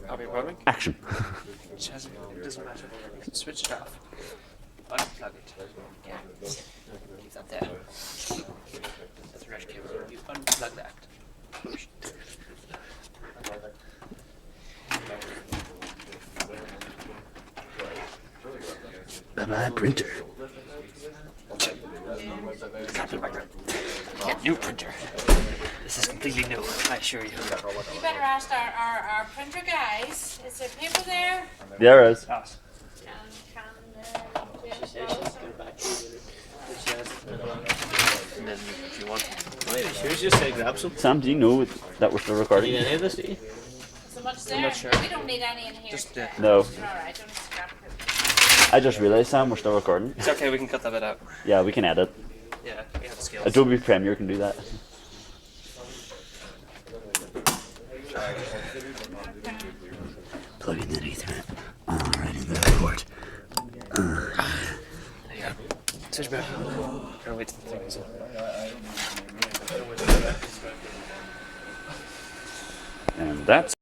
I'll be recording. Action. It doesn't matter. You can switch it off. Unplug it. Yeah. Keep that there. That's the rest cable. You unplug that. Bye-bye, printer. New printer. This is completely new, I assure you. You better ask our printer guys. Is there paper there? There is. Us. And then if you want. Oh, yeah, sure, just say grab some. Sam, do you know that we're still recording? Need any of this, do you? So much there? not sure. We don't need any in here. Just, today. No. Alright, don't scrap it. I just realised, Sam, we're still recording. It's okay, we can cut that bit out. Yeah, we can edit. Yeah, we have skills. Adobe Premiere can do that. Plug in that Ethernet. Alright, in the port. There you go. Switch back. Gotta wait till the thing is on. And that's